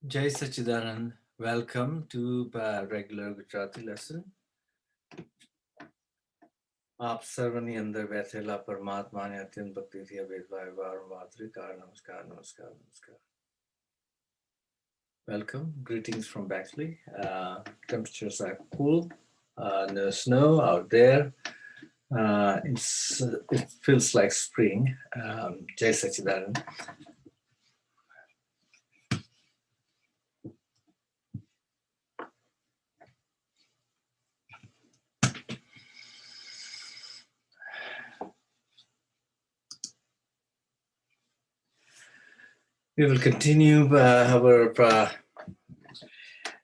Jai Sachidanand, welcome to regular Gujarati lesson. आप सर्वनी अंदर बैठेला परमात्मा ने अत्यंत भक्ति थी अभेदभाव वारंवार त्रिकार नमस्कार नमस्कार नमस्कार. Welcome, greetings from Bexley. Temperatures are cool, no snow out there. It feels like spring. Jai Sachidanand. We will continue our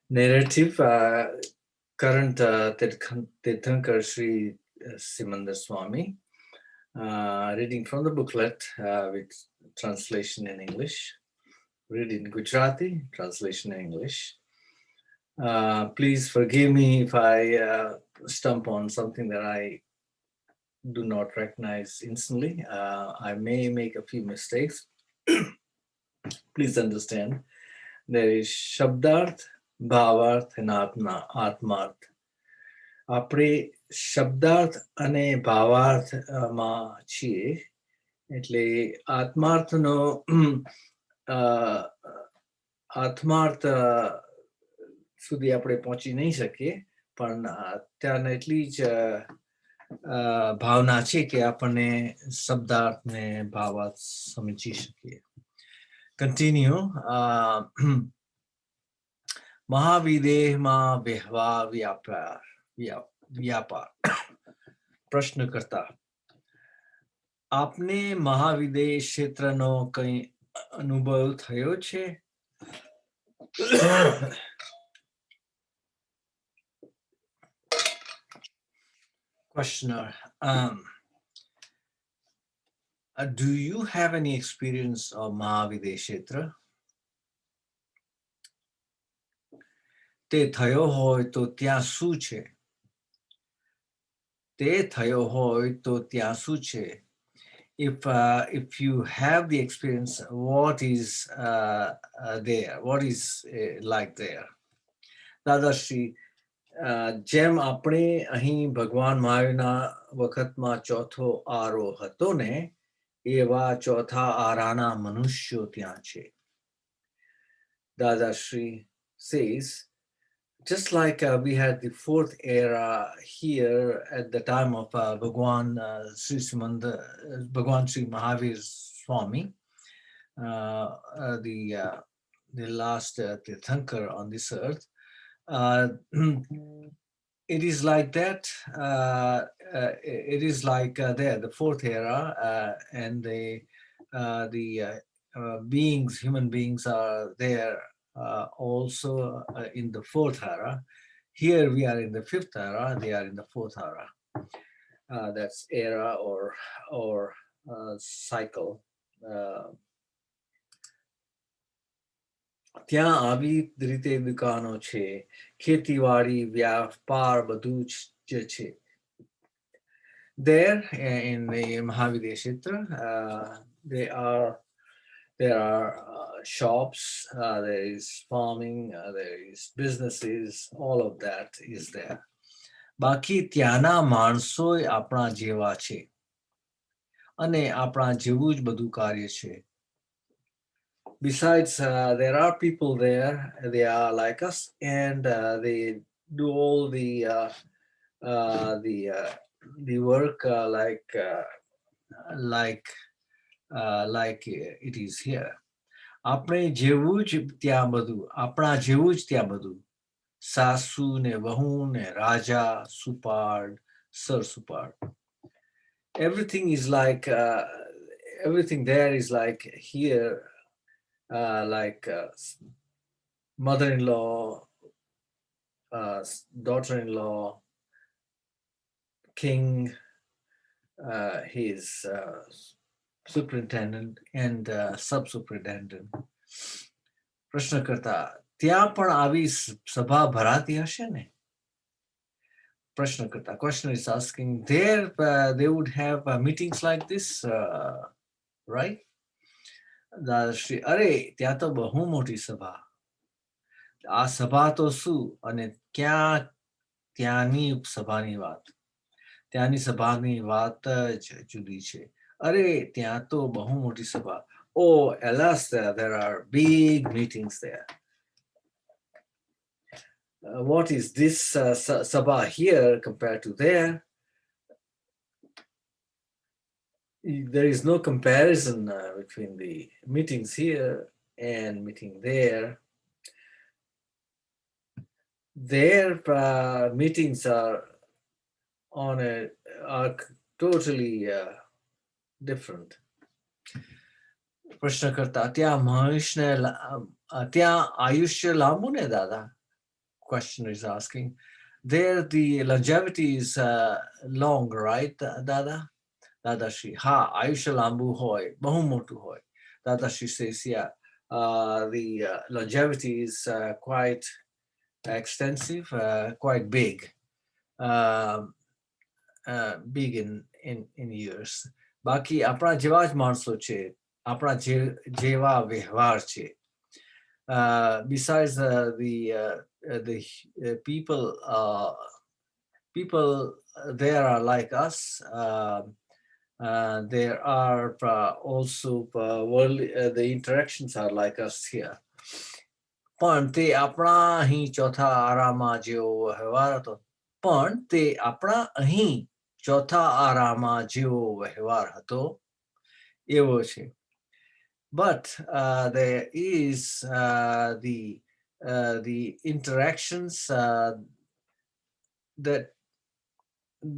narrative. Current Tirthankar Sri Simandar Swami, reading from the booklet with translation in English. Read in Gujarati, translation in English. Please forgive me if I stump on something that I do not recognize instantly. I may make a few mistakes. Please understand. There is Shabdarth, Bhavarth, and Atmarth. આપણે શબ્દાર્થ અને ભાવાર્થમાં છીએ એટલે આત્માર્થનો આત્માર્થ સુધી આપણે પહોંચી નહીં શકીએ પણ ત્યાંને એટલી જ ભાવના છે કે આપણને શબ્દાર્થ ને ભાવાર્થ સમજી શકીએ. Continue. મહાવિદેહમાં વહેવા વ્યાપાર. પ્રશ્નકર્તા, આપને મહાવિદેહ ક્ષેત્રનો કંઈ અનુભવ થયો છે? Questioner, do you have any experience of Mahavideh Kshetra? તે થયો હોય તો ત્યાં શું છે? તે થયો હોય તો ત્યાં શું છે? If you have the experience, what is there? What is like there? Dadashree, જેમ આપણે અહીં ભગવાન મહાવીરના વખતમાં ચોથો આરો હતો ને એવા ચોથા આરાના મનુષ્યો ત્યાં છે. Dadashree says, just like we had the fourth era here at the time of Bhagwan Sri Mahavir Swami, the last Tirthankar on this earth, it is like that. It is like there, the fourth era, and the beings, human beings, are there also in the fourth era. Here we are in the fifth era. They are in the fourth era. That's era or cycle. ત્યાં આવી રીતે દુકાનો છે, ખેતીવાડી, વ્યાપાર, બધું જ છે. There in the Mahavideh Kshetra, there are shops, there is farming, there is businesses, all of that is there. બાકી ત્યાંના માણસોય આપણા જેવા છે અને આપણા જેવું જ બધું કાર્ય છે. Besides, there are people there, they are like us, and they do all the work like it is here. આપણે જેવું જ ત્યાં બધું, આપણા જેવું જ ત્યાં બધું. સાસુ ને વહુ ને રાજા, સુપાડ, સરસુપાડ. Everything is like, everything there is like here, like mother-in-law, daughter-in-law, king, his superintendent and sub-superintendent. પ્રશ્નકર્તા, ત્યાં પણ આવી સભા ભરાતી હશે ને? પ્રશ્નકર્તા, question is asking, there they would have meetings like this, right? Dadashree, અરે ત્યાં તો બહુ મોટી સભા. આ સભા તો શું અને ક્યાં ત્યાંની સભાની વાત ત્યાંની સભાની વાત જ જુદી છે અરે ત્યાં તો બહુ મોટી સભા oh alas there are big meetings there what is this sabha here compared to there there is no comparison between the meetings here and meeting there their meetings on are totally different પ્રશ્ન કરતા ત્યાં મહેશને ત્યાં આયુષ્ય લાંબુ ને દાદા questioner is asking there the longevity is long right dada Dadashree ha ayushya lambu hoy bahu motu hoy Dadashree says yeah the longevity is quite extensive quite big uh, big in years બાકી આપણા જેવા જ માણસો છે આપણા જેવા વ્યવહાર છે besides the people there are like us there are also world the interactions are like us here પણ તે આપણા અહીં ચોથા આરામાં જેવો વ્યવહાર હતો પણ તે આપણા અહીં ચોથા આરામાં જેવો વ્યવહાર હતો એવો છે but there is the interactions that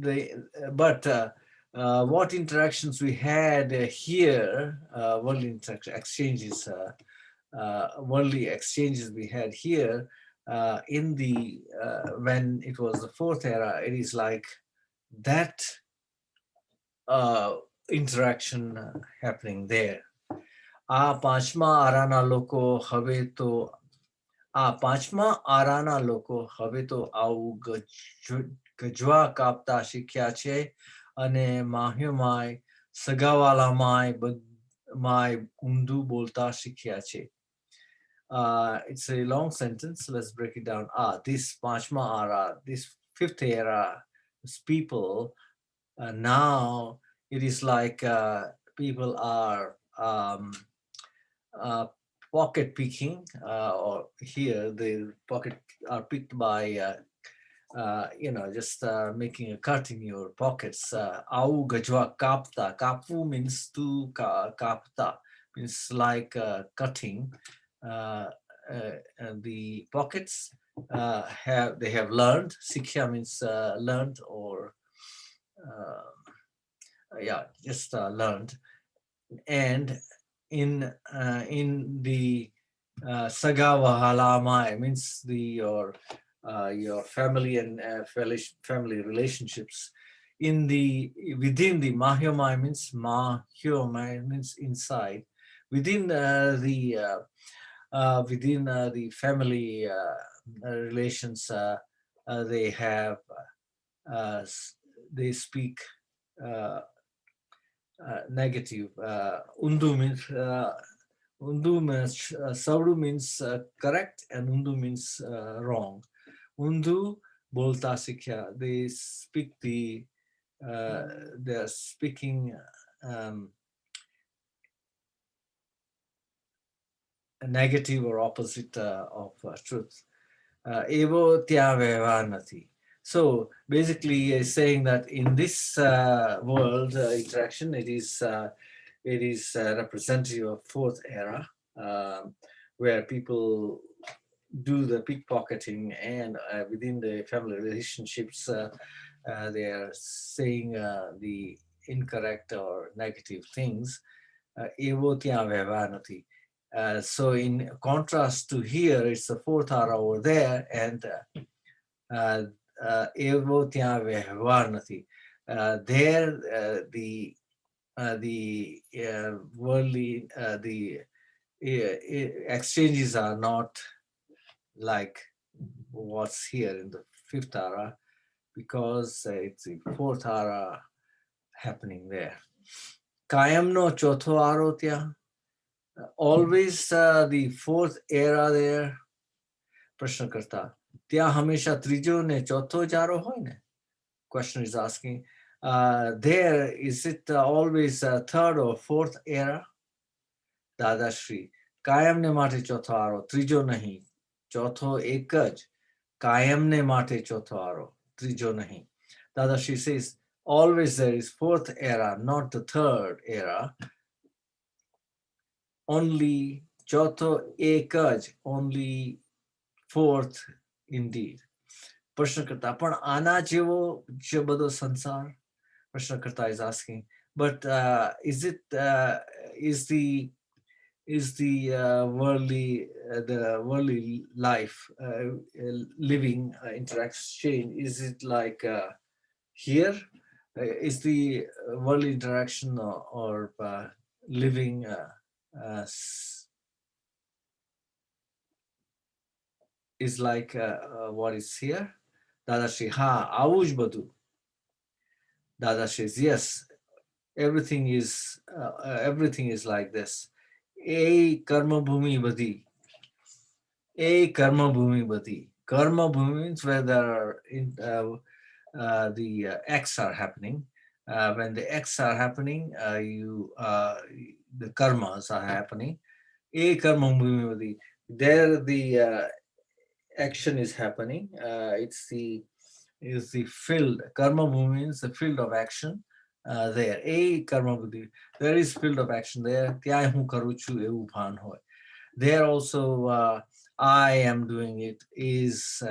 they but what interactions we had here world exchanges worldly exchanges we had here in the when it was the fourth era it is like that interaction happening there આ પાંચમા આરાના લોકો હવે તો આ પાંચમા આરાના લોકો હવે તો આવું ગજવા કાપતા શીખ્યા છે અને માહ્યમાય સગાવાલામાય માય ઊંધું બોલતા શીખ્યા છે it's a long sentence let's break it down this panchma ara this fifth era people now it is like people are pocket picking or here the pocket are picked by just making a cut in your pockets au gajwa kapta kapu means to kapta means like cutting the pockets they have learned sikhya means learned or just learned and in the Sagawa Halamai means your family and family relationships. In the within the Mahyomai means Mahyomai means inside. Within the family relations, they have they speak negative. Undu means Sauru means correct and Undu means wrong. Undu bolta sikhya. They speak they are speaking negative or opposite of truth. Evo tya vyavhar nathi. So basically saying that in this world interaction it is representative of fourth era where people do the pickpocketing and within the family relationships they are saying the incorrect or negative things evo tya vyavhar nathi. So in contrast to here it's the fourth era over there and evo tya vyavhar nathi. There the worldly the exchanges are not like what's here in the fifth ara because it's the fourth ara happening there. Kayam no chotho aro tya always the fourth era there પ્રશ્નકર્તા ત્યાં હંમેશા ત્રીજો ને ચોથો જારો હોય ને? Question is asking, there is it always third or fourth era? Dadashree, કાયમ ને માટે ચોથો આરો, ત્રીજો નહીં. ચોથો એક જ. કાયમ ને માટે ચોથો આરો, ત્રીજો નહીં. Dadashree says, always there is fourth era, not the third era. Only ચોથો એક જ, only fourth indeed. પ્રશ્નકર્તા પણ આના જેવો જે બધો સંસાર? પ્રશ્નકર્તા is asking, but is the worldly life, living interaction, is it like here? Is the worldly interaction or living is like what is here? Dadashree, ha, આવું જ બધું. Dadashree says, yes, everything is like this. A karma bhumi badi. A karma bhumi badi. Karma bhumi means where there are the acts are happening. When the acts are happening, the karmas are happening. A karma bhumi badi. There the action is happening. It's the field. Karma bhumi means the field of action. There, a karma buddhi, there is field of action there. ત્યાં હું કરું છું એવું ભાન હોય. There also I am doing it is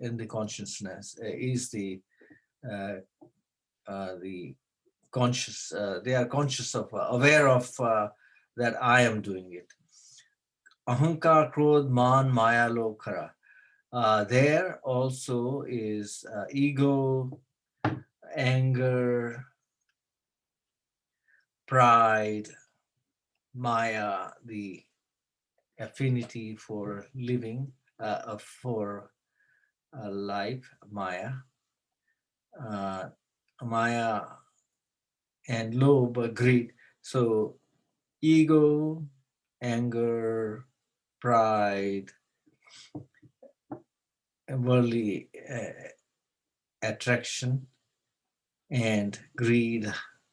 in the consciousness, is the conscious. They are conscious of, aware of that I am doing it. Ahankar, krodh, man, maya, lobh, khara. There also is ego, anger, pride, maya, the affinity for living, for life, maya, and lobh, greed. So ego, anger, pride, worldly attraction, and greed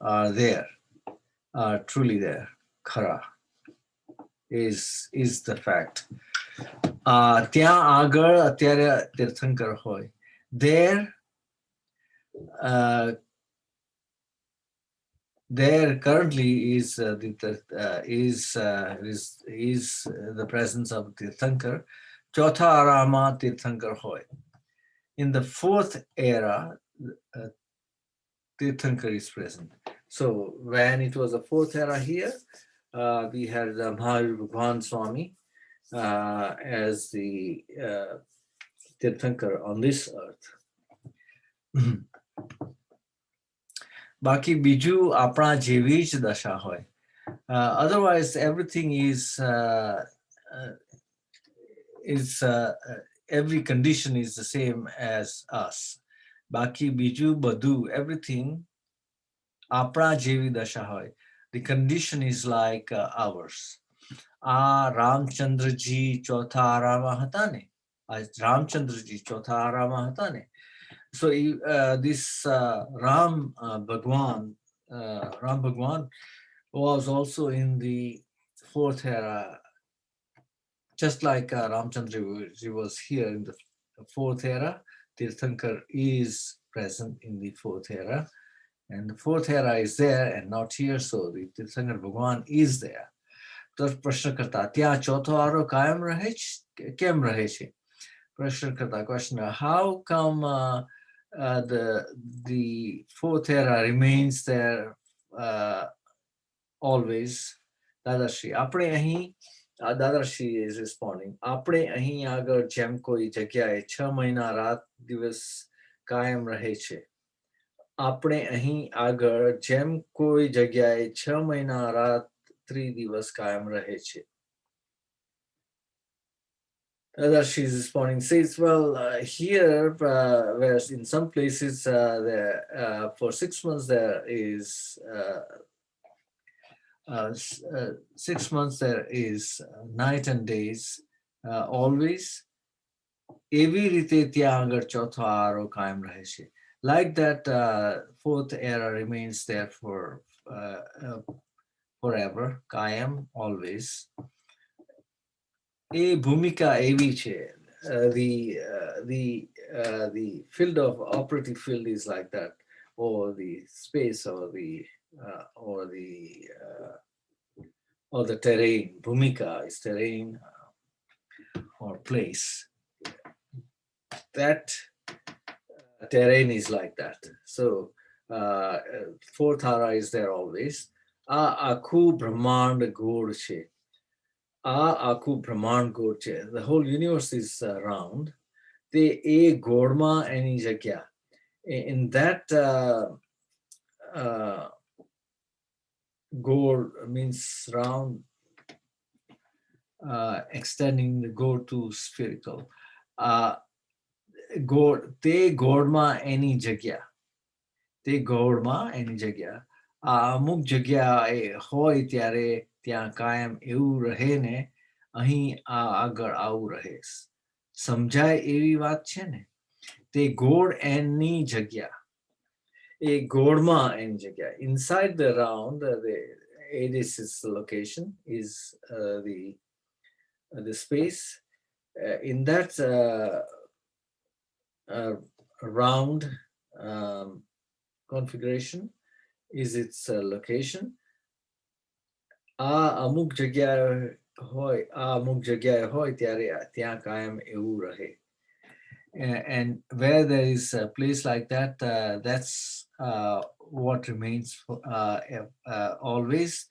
are there, are truly there. Khara is the fact. ત્યાં આગળ અત્યારે તીર્થંકર હોય. There currently is the presence of તીર્થંકર. ચોથા આરામાં તીર્થંકર હોય. In the fourth era, tirthankara is present. So when it was the fourth era here, we had Mahavir Bhagwan Swami as the tirthankara on this earth. બાકી બીજું આપણા જેવી જ દશા હોય. Otherwise everything is every condition is the same as us. બાકી બીજું બધું, everything આપણા જેવી દશા હોય. The condition is like ours. Ramchandraji ચોથા આરામાં હતા ને? રામચંદ્રજી ચોથા આરામાં હતા ને? So this Ram Bhagwan was also in the fourth era, just like Ramchandra was here in the fourth era. Tirthankar is present in the fourth era, and the fourth era is there and not here, so the Tirthankar Bhagwan is there. તો પ્રશ્ન કરતા ત્યાં ચોથો આરો કાયમ રહે છે? કેમ રહે છે? પ્રશ્ન કરતા question, how come the fourth era remains there always? Dadashree, આપણે અહીં, Dadashree is responding, આપણે અહીં આગળ જેમ કોઈ જગ્યાએ 6 મહિના રાત દિવસ કાયમ રહે છે. આપણે અહીં આગળ જેમ કોઈ જગ્યાએ 6 મહિના રાત્રિ દિવસ કાયમ રહે છે. Dadashree is responding, says, well, here, whereas in some places for 6 months there is 6 months there is night and days always, એવી રીતે ત્યાં આગળ ચોથો આરો કાયમ રહે છે. Like that, fourth era remains there for forever, કાયમ, always. એ ભૂમિકા એવી છે. The field of operative field is like that, or the space, or the terrain. Bhumika is terrain or place. That terrain is like that. So fourth hara is there always. આ આખું brahmand ગોળ છે. આ આખું brahmand ગોળ છે. The whole universe is round. તે એ ગોળમાં એની જગ્યા. In that goal means round, extending the goal to spherical. તે ગોળમાં એની જગ્યા. તે ગોળમાં એની જગ્યા. અમુક જગ્યા હોય ત્યારે ત્યાં કાયમ એવું રહે ને અહીં આગળ આવું રહે. સમજાય એવી વાત છે ને. તે ગોળ એની જગ્યા. A Gorma in Jagya. Inside the round, this is the location, is the space. In that round configuration is its location. અમુક જગ્યાએ હોય ત્યારે ત્યાં કાયમ એવું રહે. And where there is a place like that, that's what remains always.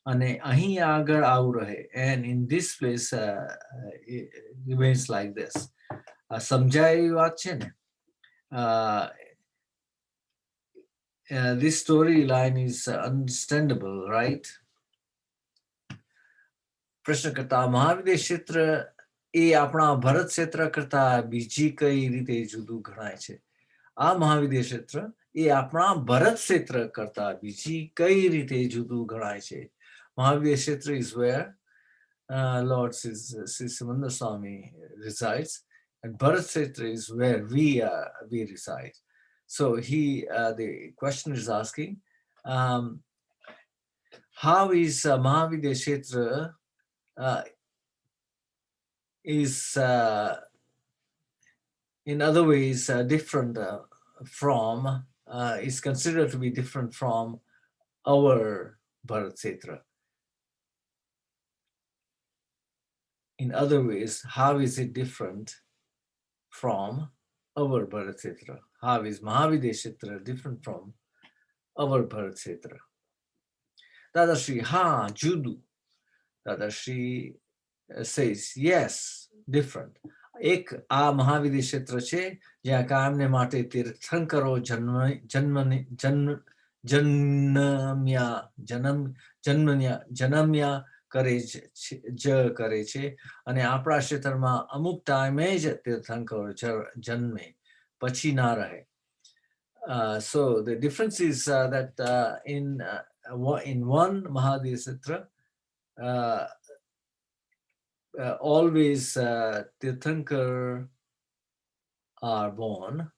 And ahi agar aau rahe. And in this place, it remains like this. Samjhay વાત છે ને. This storyline is understandable, right? પ્રશ્ન કરતા મહાવિદ્ય ક્ષેત્ર એ આપણા ભરત ક્ષેત્ર કરતા બીજી કઈ રીતે જુદું ગણાય છે? આ મહાવિદ્ય ક્ષેત્ર એ આપણા ભરત ક્ષેત્ર કરતા બીજી કઈ રીતે જુદું ગણાય છે? મહાવિદ્ય ક્ષેત્ર is where Lord Sri Simananda Swami resides, and Bharat kshetra is where we reside. So the questioner is asking, how is Mahavidya Kshetra is in other ways different from, is considered to be different from our Bharat Kshetra. In other ways, how is it different from our Bharat Kshetra? How is Mahavidya Kshetra different from our Bharat Kshetra? Dadashree, judu. Dadashree says, yes, different. એક આ મહાવિદ્ય ક્ષેત્ર છે જ્યાં કાયમને માટે તીર્થંકરો જન્મ્યા કરે છે અને આપણા ક્ષેત્રમાં અમુક ટાઈમે જ તીર્થંકરો જન્મે પછી ના રહે. So the difference is that in one Mahavidya Kshetra, always Tirthankar are born,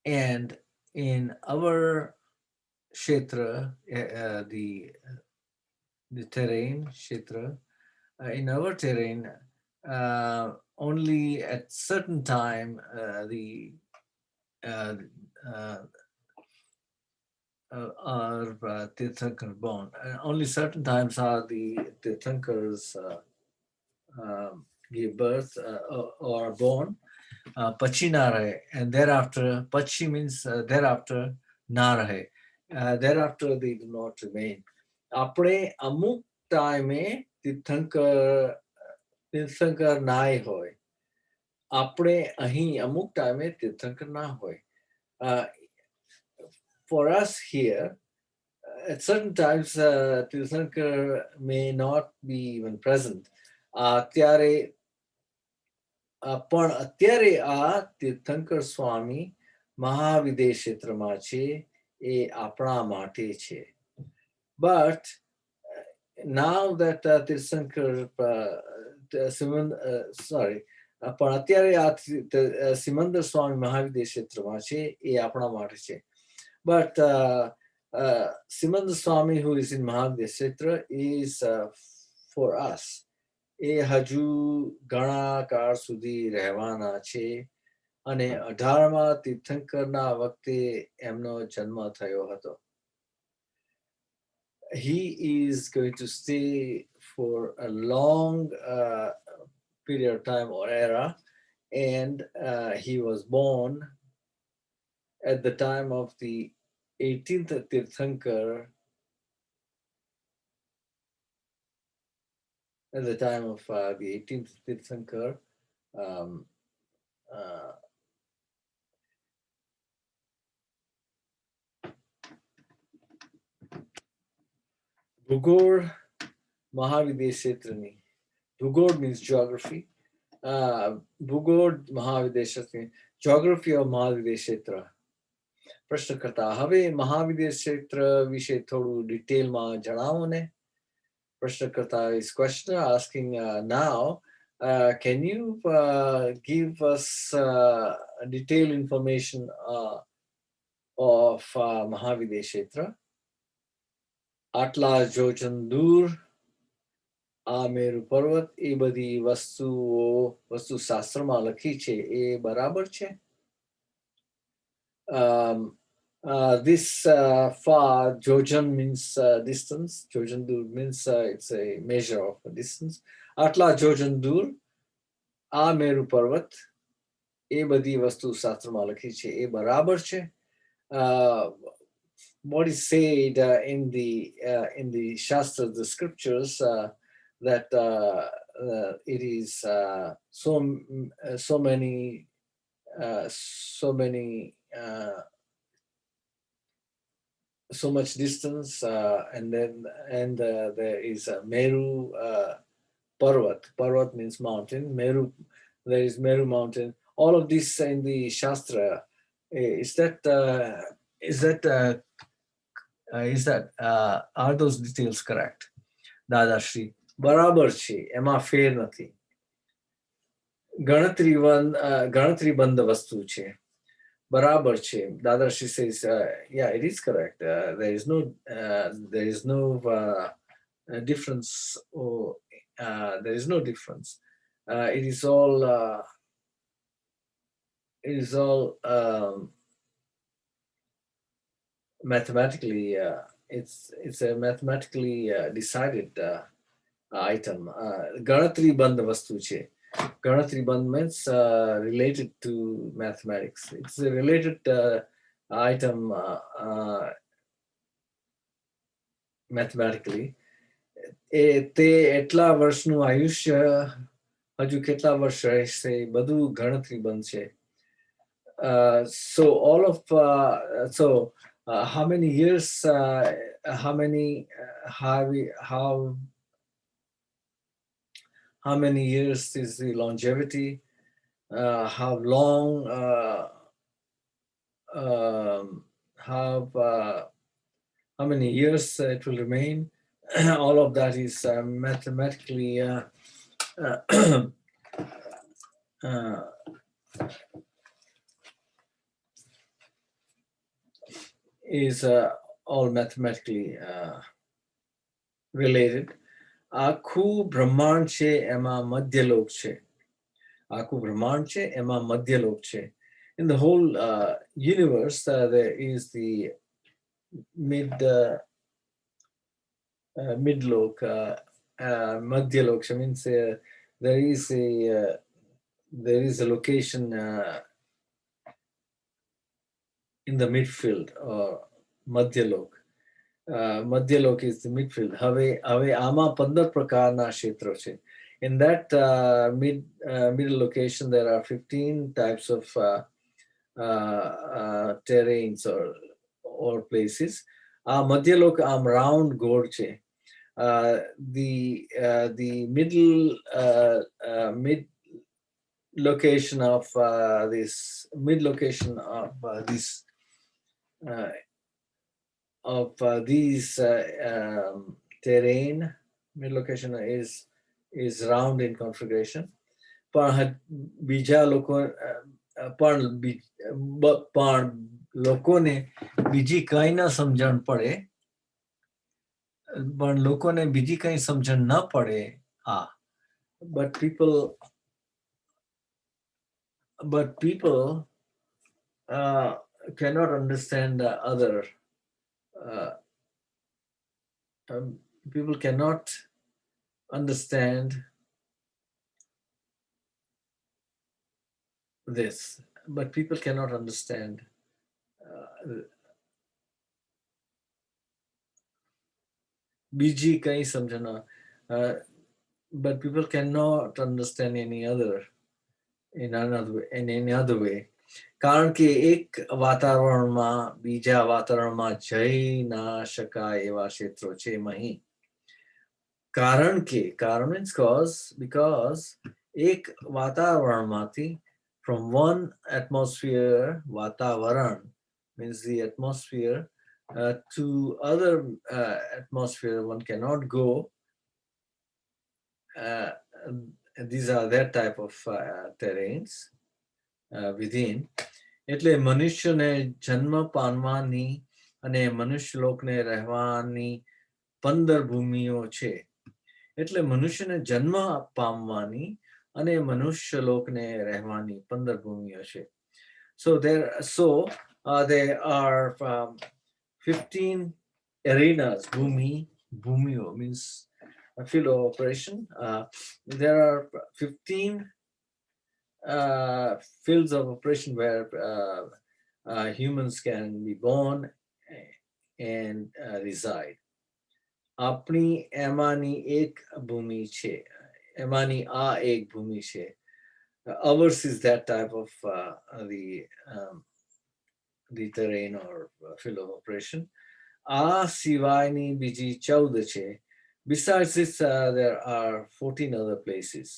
and in our Kshetra, the terrain Kshetra, in our terrain, only at certain time are Tirthankar born. Only certain times are the Tirthankars give birth or are born. Pachi na rahe, and thereafter, Pachi means thereafter na rahe. Thereafter they do not remain. Apne amuk time Tirthankar nai hoy. Apne ahi amuk time Tirthankar na hoy. For us here, at certain times, Tirthankar may not be even present. પણ અત્યારે આ તીર્થંકર સ્વામી મહાવિદ્ય ક્ષેત્રમાં છે, એ આપણા માટે છે. But now that Tirthankar, પણ અત્યારે આ સિમંદર સ્વામી મહાવિદ્ય ક્ષેત્રમાં છે એ આપણા માટે છે. But Simandar Swami, who is in Mahavidya Kshetra, is for us. એ હજુ ઘણા કાળ સુધી રહેવાના છે અને 18મા તીર્થંકરના વખતે એમનો જન્મ થયો હતો. He is going to stay for a long period of time or era, and he was born at the time of the 18th Tirthankar, at the time of the 18th Tirthankar, um, uh, Bhugor Mahavidya Kshetrani. Bhugor means geography. Bhugor Mahavidya Kshetrani. Geography of Mahavidya Kshetra. પ્રશ્ન કરતા હવે મહાવિદ્ય ક્ષેત્ર વિશે થોડું ડિટેલમાં જણાવો ને. પ્રશ્નકર્તા is question asking now, can you give us detailed information of Mahavidya Kshetra? આટલા જોજન દૂર આ મેરુ પર્વત એ બધી વસ્તુ શાસ્ત્રમાં લખી છે એ બરાબર છે? This far, jojan means distance. Jojan dur means it's a measure of a distance. Atla jojan dur, a meru parvat, e badi vastu શાસ્ત્રમાં લખી છે એ બરાબર છે? What is said in the Shastra, the scriptures, that it is so many so much distance, and there is a Meru Parvat. Parvat means mountain. Meru, there is Meru mountain. All of this in the Shastra. Is that are those details correct? Dadashree, બરાબર છે, એમાં ફેર નથી. ગણતરીબંધ વસ્તુ છે. બરાબર છે. Dadashree says, yeah, it is correct. There is no difference, or there is no difference. It is all mathematically. It's a mathematically decided item. ગણતરી બંધ વસ્તુ છે. Gujarati means related to mathematics. It's a related item mathematically. તે એટલા વર્ષનું આયુષ્ય હજુ કેટલા વર્ષ રહેશે બધું ગણતરી બનશે. So all of how many years, how many years is the longevity? How long? How many years it will remain? All of that is mathematically is all mathematically related. આખું બ્રહ્માંડ છે એમાં મધ્યલોક છે. આખું બ્રહ્માંડ છે એમાં મધ્યલોક છે. In the whole universe, there is the midlok, madhyalok. Means there is a location in the midfield, or madhyalok. Madhyalok is the midfield. હવે આમાં 15 પ્રકારના ક્ષેત્રો છે. In that middle location, there are 15 types of terrains or places. મધ્યલોક આમ round goal છે. The mid location of this these terrain, mid location is round in configuration. બીજા લોકો પણ લોકોને બીજી કઈ ન સમજણ પડે પણ લોકોને બીજી કઈ સમજણ ન પડે but people cannot understand the other people cannot understand this but people cannot understand બીજી કઈ સમજણ but people cannot understand any other in any other way કારણ કે એક વાતાવરણમાં બીજા વાતાવરણમાં જઈ ના શકાય એવા ક્ષેત્રો છે મહી કારણ means because એક વાતાવરણમાંથી from one atmosphere વાતાવરણ means the atmosphere to other atmosphere one cannot go these are that type of terrains within એટલે મનુષ્યને જન્મ પામવાની અને મનુષ્યલોકને રહેવાની 15 ભૂમિઓ છે એટલે મનુષ્યને જન્મ પામવાની અને મનુષ્યલોકને રહેવાની 15 ભૂમિઓ છે so there are 15 arenas bhumio means a field of operation there are 15 fields of operation where humans can be born and reside આપણી એમાંની એક ભૂમિ છે એમાંની આ એક ભૂમિ છે ours is that type of the terrain or field of operation આ સિવાયની બીજી 14 છે besides this there are 14 other places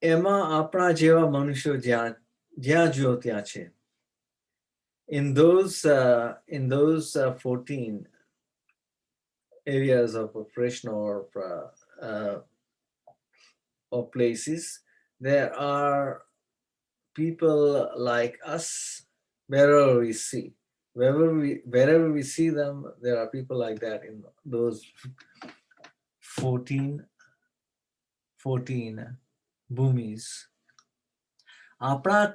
એમાં આપણા જેવા મનુષ્યો જ્યાં જુઓ ત્યાં છે in those 14 areas of operation or places there are people like us wherever we see wherever we see them there are people like that in those 14 ભૂમિs આપણા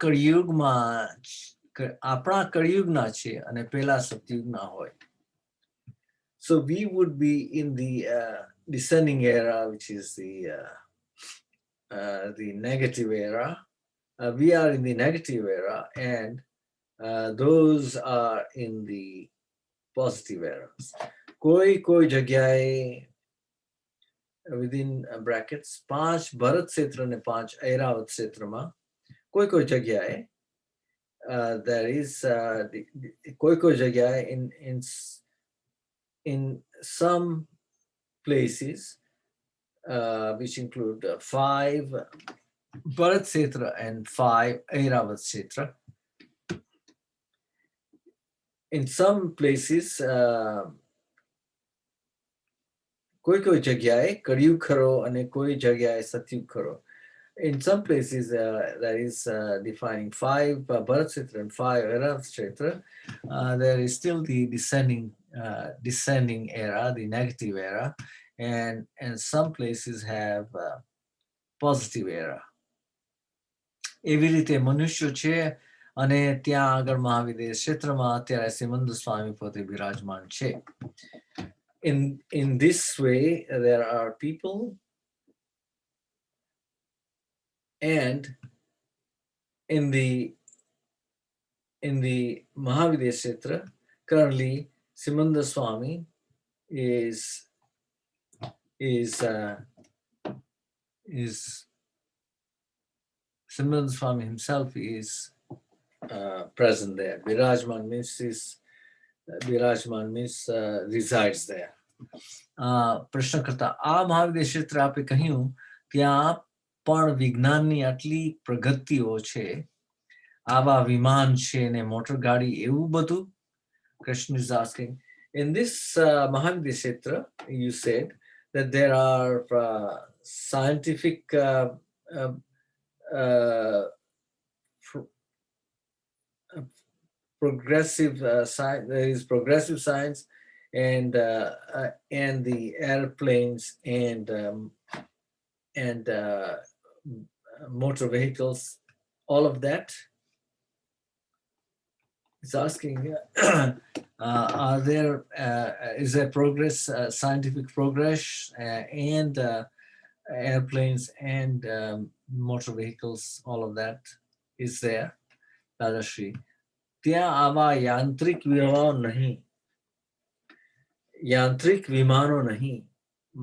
કળિયુગના છે અને પેલા સતયુગના હોય so we would be in the descending era which is the negative era we are in the negative era and those are in the positive eras કોઈ જગ્યાએ within brackets 5 ભરત ક્ષેત્ર અને 5 ઐરાવત ક્ષેત્રમાં કોઈ જગ્યાએ there is કોઈ જગ્યાએ in some places which include 5 ભરત ક્ષેત્ર and 5 ઐરાવત ક્ષેત્ર in some places કોઈ જગ્યાએ કળિયુગ ખરો અને કોઈ જગ્યાએ સતયુગ ખરો in some places that is defining 5 Bharat Kshetra and 5 Airavat Kshetra there is still the descending era the negative era and some places have positive era એવી રીતે મનુષ્ય છે અને ત્યાં આગળ મહાવિદ્ય ક્ષેત્રમાં અત્યારે સિમંદર સ્વામી પોતે બિરાજમાન છે in this way there are people and in the Mahavidya Kshetra currently Simandar Swami is Simandar Swami himself is present there Birajman means resides there પ્રશ્નકર્તા આ મહાવિદ્ય ક્ષેત્ર આપણે કહ્યું ત્યાં પણ વિજ્ઞાનની આટલી પ્રગતિઓ છે આવા વિમાન છે ને મોટર ગાડી એવું બધું Krishna is asking, in this Mahavidya you said that there are scientific uh, uh, pro- uh, progressive science. There is progressive science, and the airplanes and motor vehicles, all of that. It's asking, are there is there progress, scientific progress, and airplanes and motor vehicles, all of that is there, Dadashree. ત્યાં આવા યાંત્રિક વિમાનો નહીં,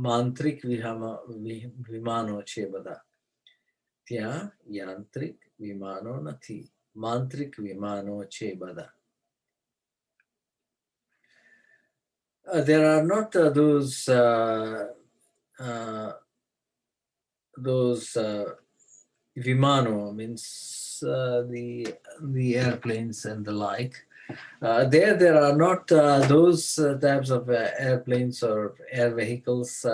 માંત્રિક વિમાનો છે બધા. ત્યાં યાંત્રિક વિમાનો નથી, માંત્રિક વિમાનો છે બધા. There are not those vimano, means the airplanes and the like. There are not those types of airplanes or air vehicles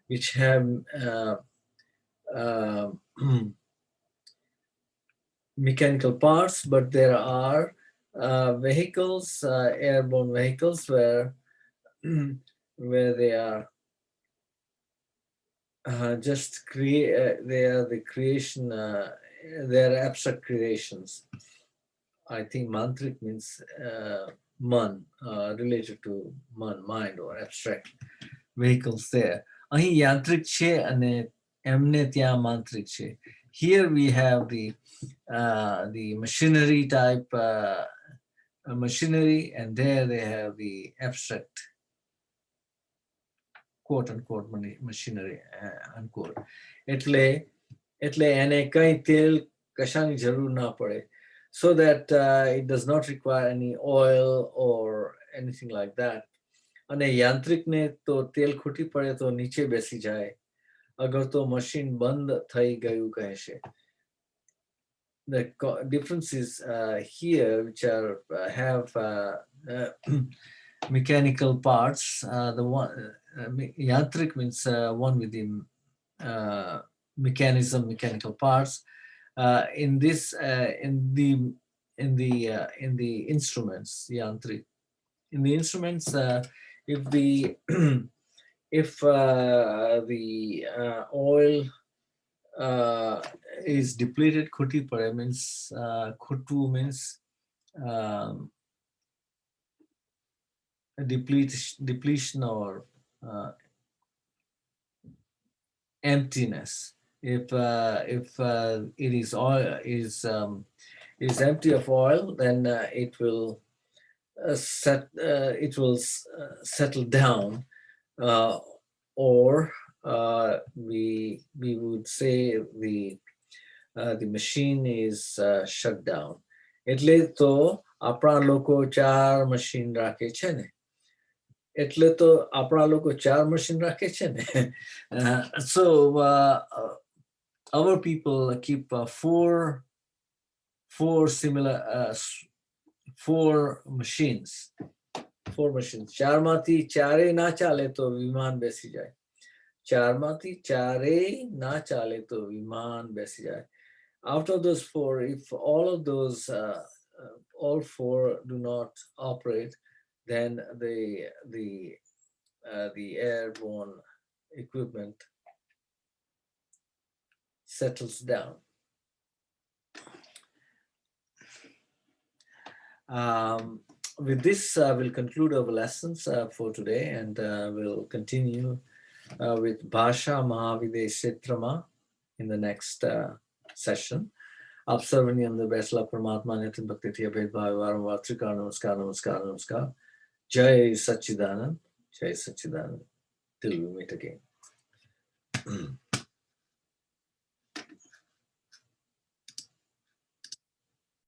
which have uh, mechanical parts, but there are vehicles, airborne vehicles, where they are just they are the creation, they are abstract creations. I think mantrik means man, related to man, mind, or abstract vehicles there. અહીં યાંત્રિક છે અને એમને ત્યાં માંત્રિક છે. Here we have the machinery type machinery, and there they have the abstract, quote unquote, machinery, unquote. એટલે એને કઈ તેલ કશાની જરૂર ના પડે, so that it does not require any oil or anything like that. અને યાંત્રિકને તો તેલ ખૂટી પડે તો નીચે બેસી જાય, અગર તો મશીન બંધ થઈ ગયું કહેશે. The differences here, which are have mechanical parts. The one yantrik means one with the mechanism, mechanical parts. In this, in the instruments, yantrik. In the instruments, if the if the oil is depleted, khuti pare means khutu means depletion or emptiness. If it is oil is empty of oil, then it will settle down, or we would say the machine is shut down. એટલે તો આપણા લોકો 4 machine રાખે છે ને, એટલે તો આપણા લોકો 4 machine રાખે છે ને. So our people keep four similar 4 machines. 4 machines. 4 માંથી 4 ના ચાલે તો વિમાન બેસી જાય. 4 માંથી 4 ના ચાલે તો વિમાન બેસી જાય. Out of those 4, if all of those all 4 do not operate, then the airborne equipment settles down. With this, we'll conclude our lessons for today, and we'll continue with Bhasha Mahavidya Kshetrama in the next session. आप सर्वनी अंदर बैसला परमात्मा ने तुम भक्ति थी अभेद भाव वारंवार त्रिकाल नमस्कार नमस्कार नमस्कार. Jai Sachidanand, Jai Sachidanand. Till we meet again.